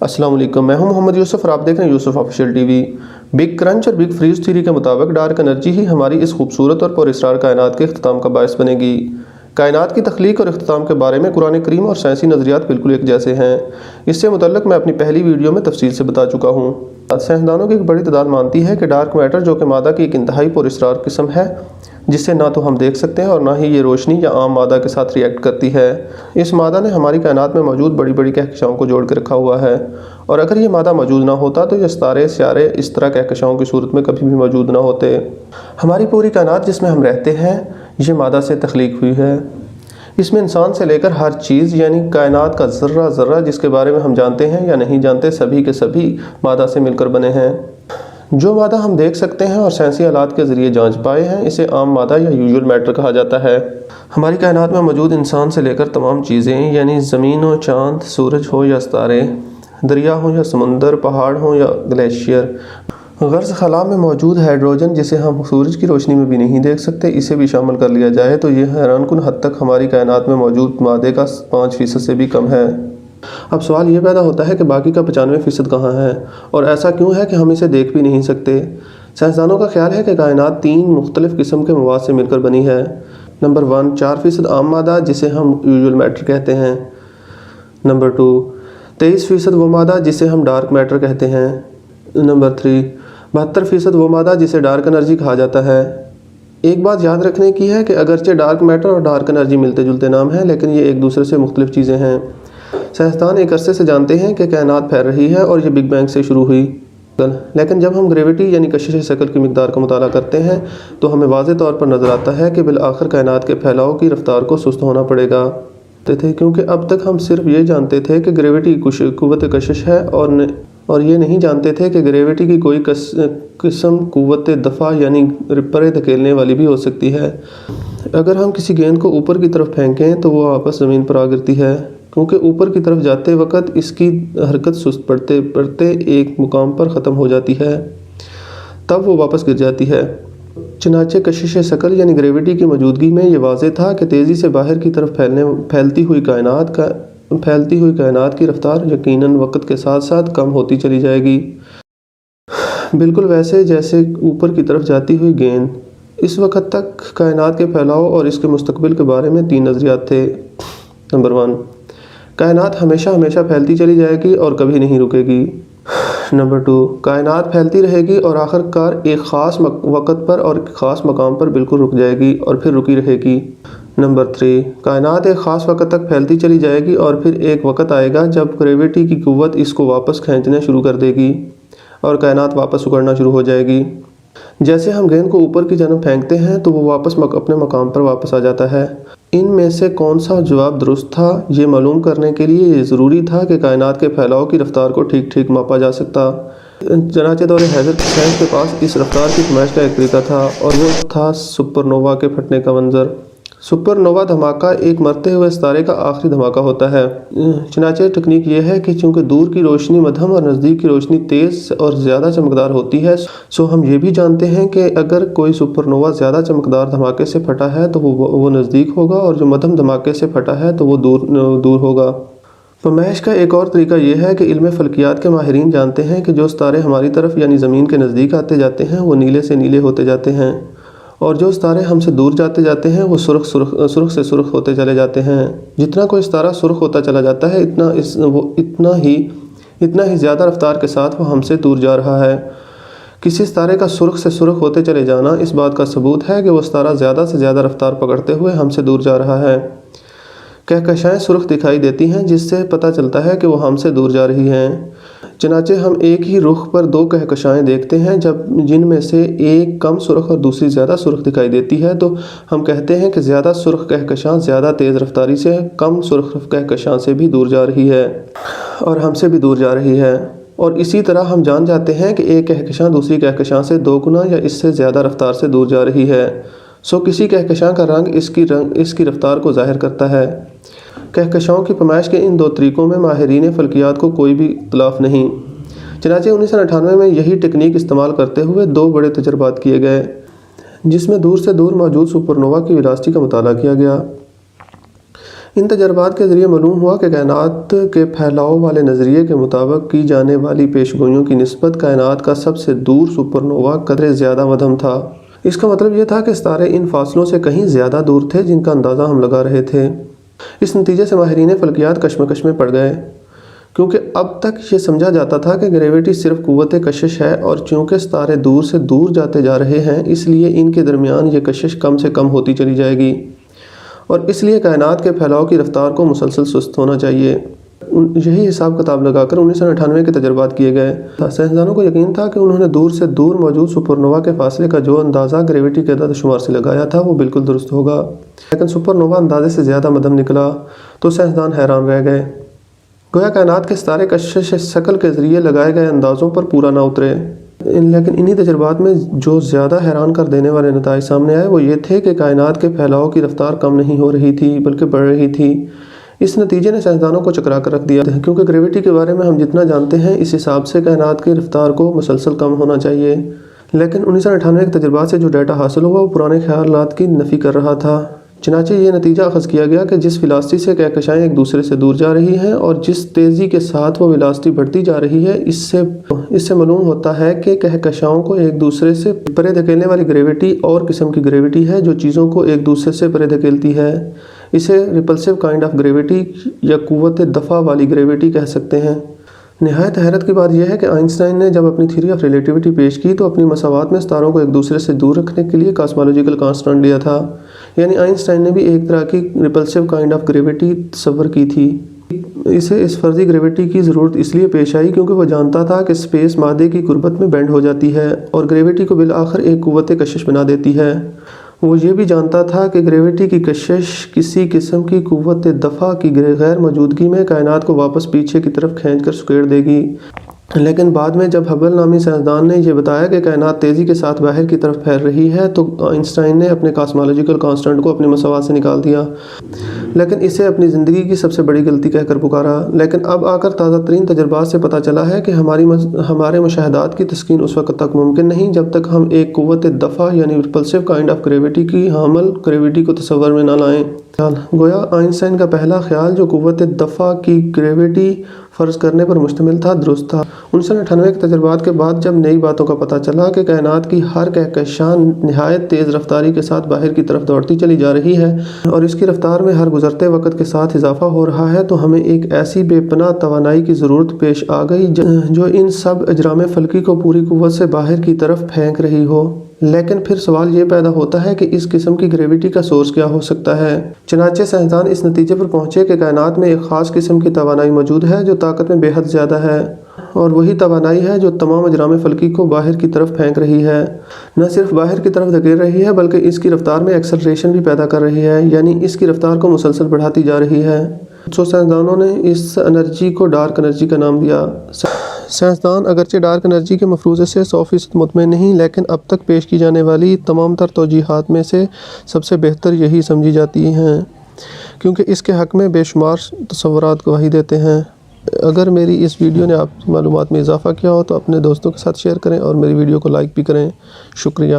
السلام علیکم، میں ہوں محمد یوسف اور آپ دیکھ رہے ہیں Yousuf official T V. Big crunch اور بگ فریز تھیوری کے مطابق ڈارک انرجی ہی ہماری اس خوبصورت اور پراسرار کائنات کے اختتام کا باعث بنے گی۔ کائنات کی تخلیق اور اختتام کے بارے میں قرآن کریم اور سائنسی نظریات بالکل ایک جیسے ہیں۔ اس سے متعلق میں اپنی پہلی ویڈیو میں تفصیل سے بتا چکا ہوں۔ سائنسدانوں کی ایک بڑی تعداد مانتی ہے کہ ڈارک میٹر، جو کہ مادہ کی ایک انتہائی پراسرار قسم ہے جسے نہ تو ہم دیکھ سکتے ہیں اور نہ ہی یہ روشنی یا عام مادہ کے ساتھ ری ایکٹ کرتی ہے، اس مادہ نے ہماری کائنات میں موجود بڑی بڑی کہکشاؤں کو جوڑ کے رکھا ہوا ہے، اور اگر یہ مادہ موجود نہ ہوتا تو یہ ستارے سیارے اس طرح کہکشاؤں کی صورت میں کبھی بھی موجود نہ ہوتے۔ ہماری پوری کائنات جس میں ہم رہتے ہیں یہ مادہ سے تخلیق ہوئی ہے۔ اس میں انسان سے لے کر ہر چیز، یعنی کائنات کا ذرہ ذرہ جس کے بارے میں ہم جانتے ہیں یا نہیں جانتے، سبھی کے سبھی مادہ سے مل کر بنے ہیں۔ جو مادہ ہم دیکھ سکتے ہیں اور سائنسی آلات کے ذریعے جانچ پائے ہیں اسے عام مادہ یا یوزول میٹر کہا جاتا ہے۔ ہماری کائنات میں موجود انسان سے لے کر تمام چیزیں، یعنی زمین ہو، چاند، سورج ہو یا ستارے، دریا ہو یا سمندر، پہاڑ ہو یا گلیشیئر، غرض خلا میں موجود ہائیڈروجن جسے ہم سورج کی روشنی میں بھی نہیں دیکھ سکتے، اسے بھی شامل کر لیا جائے تو یہ حیران کن حد تک ہماری کائنات میں موجود مادے کا 5% سے بھی کم ہے۔ اب سوال یہ پیدا ہوتا ہے کہ باقی کا 95% کہاں ہے، اور ایسا کیوں ہے کہ ہم اسے دیکھ بھی نہیں سکتے؟ سائنسدانوں کا خیال ہے کہ کائنات 3 مختلف قسم کے مواد سے مل کر بنی ہے۔ نمبر 1، 4% عام مادہ جسے ہم یوزول میٹر کہتے ہیں۔ نمبر 2، 23% وہ مادہ جسے ہم ڈارک میٹر کہتے ہیں۔ نمبر 3، 72% وہ مادہ جسے ڈارک انرجی کہا جاتا ہے۔ ایک بات یاد رکھنے کی ہے کہ اگرچہ ڈارک میٹر اور ڈارک انرجی ملتے جلتے نام ہیں، لیکن یہ ایک دوسرے سے مختلف چیزیں ہیں۔ سائنسدان ایک عرصے سے جانتے ہیں کہ کائنات پھیل رہی ہے اور یہ بگ بینگ سے شروع ہوئی، لیکن جب ہم گریوٹی یعنی کشش ثقل کی مقدار کا مطالعہ کرتے ہیں تو ہمیں واضح طور پر نظر آتا ہے کہ بالآخر کائنات کے پھیلاؤ کی رفتار کو سست ہونا پڑے گا، کیونکہ اب تک ہم صرف یہ جانتے تھے کہ گریوٹی قوت کشش ہے اور یہ نہیں جانتے تھے کہ گریوٹی کی کوئی قسم قوت دفع یعنی رپرے دھکیلنے والی بھی ہو سکتی ہے۔ اگر ہم کسی گیند کو اوپر کی طرف پھینکیں تو وہ واپس زمین پر آ گرتی ہے، کیونکہ اوپر کی طرف جاتے وقت اس کی حرکت سست پڑتے پڑتے ایک مقام پر ختم ہو جاتی ہے، تب وہ واپس گر جاتی ہے۔ چنانچہ کشش ثقل یعنی گریوٹی کی موجودگی میں یہ واضح تھا کہ تیزی سے باہر کی طرف پھیلتی ہوئی کائنات کی رفتار یقیناً وقت کے ساتھ ساتھ کم ہوتی چلی جائے گی، بالکل ویسے جیسے اوپر کی طرف جاتی ہوئی گیند۔ اس وقت تک کائنات کے پھیلاؤ اور اس کے مستقبل کے بارے میں 3 نظریات تھے۔ نمبر 1، کائنات ہمیشہ پھیلتی چلی جائے گی اور کبھی نہیں رکے گی۔ نمبر 2، کائنات پھیلتی رہے گی اور آخر کار ایک خاص وقت پر اور ایک خاص مقام پر بالکل رک جائے گی اور پھر رکی رہے گی۔ نمبر 3، کائنات ایک خاص وقت تک پھیلتی چلی جائے گی اور پھر ایک وقت آئے گا جب گریوٹی کی قوت اس کو واپس کھینچنا شروع کر دے گی اور کائنات واپس اکڑنا شروع ہو جائے گی۔ جیسے ہم گیند کو اوپر کی جانب پھینکتے ہیں تو وہ واپس اپنے مقام پر واپس آ جاتا ہے۔ ان میں سے کون سا جواب درست تھا، یہ معلوم کرنے کے لیے یہ ضروری تھا کہ کائنات کے پھیلاؤ کی رفتار کو ٹھیک ماپا جا سکتا۔ چنانچہ دور حیدر کی سائنس کے پاس اس رفتار کی پیمائش کا ایک طریقہ تھا، اور وہ تھا سپر نووا کے پھٹنے کا منظر۔ سپر نووا دھماکہ ایک مرتے ہوئے ستارے کا آخری دھماکہ ہوتا ہے۔ چنانچہ ٹیکنیک یہ ہے کہ چونکہ دور کی روشنی مدھم اور نزدیک کی روشنی تیز اور زیادہ چمکدار ہوتی ہے، سو ہم یہ بھی جانتے ہیں کہ اگر کوئی سپر نووا زیادہ چمکدار دھماکے سے پھٹا ہے تو وہ نزدیک ہوگا، اور جو مدھم دھماکے سے پھٹا ہے تو وہ دور ہوگا۔ پیمائش کا ایک اور طریقہ یہ ہے کہ علم فلکیات کے ماہرین جانتے ہیں کہ جو ستارے ہماری طرف یعنی زمین کے نزدیک آتے جاتے ہیں وہ نیلے سے نیلے ہوتے جاتے ہیں، اور جو ستارے ہم سے دور جاتے جاتے ہیں وہ سرخ سے سرخ ہوتے چلے جاتے ہیں۔ جتنا کوئی ستارہ سرخ ہوتا چلا جاتا ہے اتنا ہی زیادہ رفتار کے ساتھ وہ ہم سے دور جا رہا ہے۔ کسی ستارے کا سرخ سے سرخ ہوتے چلے جانا اس بات کا ثبوت ہے کہ وہ ستارہ زیادہ سے زیادہ رفتار پکڑتے ہوئے ہم سے دور جا رہا ہے۔ کہکشائیں سرخ دکھائی دیتی ہیں جس سے پتہ چلتا ہے کہ وہ ہم سے دور جا رہی ہیں۔ چنانچہ ہم ایک ہی رخ پر 2 کہکشائیں دیکھتے ہیں، جن میں سے ایک کم سرخ اور دوسری زیادہ سرخ دکھائی دیتی ہے تو ہم کہتے ہیں کہ زیادہ سرخ کہکشاں زیادہ تیز رفتاری سے کم سرخ کہکشاں سے بھی دور جا رہی ہے اور ہم سے بھی دور جا رہی ہے، اور اسی طرح ہم جان جاتے ہیں کہ ایک کہکشاں دوسری کہکشاں سے 2 گنا یا اس سے زیادہ رفتار سے دور جا رہی ہے۔ سو کسی کہکشاں کا رنگ اس کی رفتار کو ظاہر کرتا ہے۔ کہکشاؤں کی پیمائش کے ان 2 طریقوں میں ماہرین فلکیات کو کوئی بھی اختلاف نہیں۔ چنانچہ 1998 میں یہی ٹیکنیک استعمال کرتے ہوئے 2 بڑے تجربات کیے گئے، جس میں دور سے دور موجود سپر نووا کی ویلاسٹی کا مطالعہ کیا گیا۔ ان تجربات کے ذریعے معلوم ہوا کہ کائنات کے پھیلاؤ والے نظریے کے مطابق کی جانے والی پیشگوئیوں کی نسبت کائنات کا سب سے دور سپر نووا قدرے زیادہ مدھم تھا۔ اس کا مطلب یہ تھا کہ ستارے ان فاصلوں سے کہیں زیادہ دور تھے جن کا اندازہ ہم لگا رہے تھے۔ اس نتیجے سے ماہرین فلکیات کشمکش میں پڑ گئے، کیونکہ اب تک یہ سمجھا جاتا تھا کہ گریویٹی صرف قوت کشش ہے، اور چونکہ ستارے دور سے دور جاتے جا رہے ہیں اس لیے ان کے درمیان یہ کشش کم سے کم ہوتی چلی جائے گی، اور اس لیے کائنات کے پھیلاؤ کی رفتار کو مسلسل سست ہونا چاہیے۔ یہی حساب کتاب لگا کر 1998 کے تجربات کیے گئے۔ سائنسدانوں کو یقین تھا کہ انہوں نے دور سے دور موجود سپر نووا کے فاصلے کا جو اندازہ گریویٹی کے عدد شمار سے لگایا تھا وہ بالکل درست ہوگا، لیکن سپر نووا اندازے سے زیادہ مدھم نکلا تو سائنسدان حیران رہ گئے۔ گویا کائنات کے ستارے کشش شکل کے ذریعے لگائے گئے اندازوں پر پورا نہ اترے، لیکن انہی تجربات میں جو زیادہ حیران کر دینے والے نتائج سامنے آئے وہ یہ تھے کہ کائنات کے پھیلاؤ کی رفتار کم نہیں ہو رہی تھی بلکہ بڑھ رہی تھی۔ اس نتیجے نے سائنسدانوں کو چکرا کر رکھ دیا، کیونکہ گریویٹی کے بارے میں ہم جتنا جانتے ہیں اس حساب سے کائنات کی رفتار کو مسلسل کم ہونا چاہیے، لیکن 1998 کے تجربات سے جو ڈیٹا حاصل ہوا وہ پرانے خیالات کی نفی کر رہا تھا۔ چنانچہ یہ نتیجہ اخذ کیا گیا کہ جس ویلاسٹی سے کہکشائیں ایک دوسرے سے دور جا رہی ہیں اور جس تیزی کے ساتھ وہ ویلاسٹی بڑھتی جا رہی ہے، اس سے معلوم ہوتا ہے کہ کہکشاؤں کو ایک دوسرے سے پرے دھکیلنے والی گریویٹی اور قسم کی گریویٹی ہے جو چیزوں کو ایک دوسرے سے پرے دھکیلتی ہے۔ اسے ریپلسیو کائنڈ آف گریویٹی یا قوت دفع والی گریویٹی کہہ سکتے ہیں۔ نہایت حیرت کی بات یہ ہے کہ آئنسٹائن نے جب اپنی تھیوری آف ریلیٹیوٹی پیش کی تو اپنی مساوات میں ستاروں کو ایک دوسرے سے دور رکھنے کے لیے کاسمولوجیکل کانسٹنٹ لیا تھا، یعنی آئنسٹائن نے بھی ایک طرح کی ریپلسیو کائنڈ آف گریویٹی تصور کی تھی۔ اسے اس فرضی گریویٹی کی ضرورت اس لیے پیش آئی کیونکہ وہ جانتا تھا کہ اسپیس مادے کی قربت میں بینڈ ہو جاتی ہے اور گریویٹی کو بالآخر ایک قوت کشش بنا دیتی ہے۔ وہ یہ بھی جانتا تھا کہ گریویٹی کی کشش کسی قسم کی قوت دفع کی غیر موجودگی میں کائنات کو واپس پیچھے کی طرف کھینچ کر سکیڑ دے گی، لیکن بعد میں جب ہبل نامی سائنسدان نے یہ بتایا کہ کائنات تیزی کے ساتھ باہر کی طرف پھیل رہی ہے تو آئنسٹائن نے اپنے کاسمولوجیکل کانسٹنٹ کو اپنی مساوات سے نکال دیا، لیکن اسے اپنی زندگی کی سب سے بڑی غلطی کہہ کر پکارا۔ لیکن اب آ کر تازہ ترین تجربات سے پتہ چلا ہے کہ ہمارے مشاہدات کی تسکین اس وقت تک ممکن نہیں جب تک ہم ایک قوت دفع یعنی ریپلسیو کائنڈ آف گریویٹی کی حامل گریویٹی کو تصور میں نہ لائیں۔ گویا آئنسٹائن کا پہلا خیال جو قوت دفع کی گریویٹی فرض کرنے پر مشتمل تھا درست تھا۔ 1998 کے تجربات کے بعد جب نئی باتوں کا پتہ چلا کہ کائنات کی ہر کہکشاں نہایت تیز رفتاری کے ساتھ باہر کی طرف دوڑتی چلی جا رہی ہے اور اس کی رفتار میں ہر گزرتے وقت کے ساتھ اضافہ ہو رہا ہے تو ہمیں ایک ایسی بے پناہ توانائی کی ضرورت پیش آ گئی جو ان سب اجرام فلکی کو پوری قوت سے باہر کی طرف پھینک رہی ہو۔ لیکن پھر سوال یہ پیدا ہوتا ہے کہ اس قسم کی گریویٹی کا سورس کیا ہو سکتا ہے؟ چنانچہ سائنسدان اس نتیجے پر پہنچے کہ کائنات میں ایک خاص قسم کی توانائی موجود ہے جو طاقت میں بے حد زیادہ ہے، اور وہی توانائی ہے جو تمام اجرام فلکی کو باہر کی طرف پھینک رہی ہے، نہ صرف باہر کی طرف دھکیل رہی ہے بلکہ اس کی رفتار میں ایکسلریشن بھی پیدا کر رہی ہے، یعنی اس کی رفتار کو مسلسل بڑھاتی جا رہی ہے۔ سائنسدانوں نے اس انرجی کو ڈارک انرجی کا نام دیا۔ سائنسدان اگرچہ ڈارک انرجی کے مفروضے سے 100% مطمئن نہیں، لیکن اب تک پیش کی جانے والی تمام تر توجیحات میں سے سب سے بہتر یہی سمجھی جاتی ہیں، کیونکہ اس کے حق میں بے شمار تصورات گواہی دیتے ہیں۔ اگر میری اس ویڈیو نے آپ کی معلومات میں اضافہ کیا ہو تو اپنے دوستوں کے ساتھ شیئر کریں اور میری ویڈیو کو لائک بھی کریں۔ شکریہ۔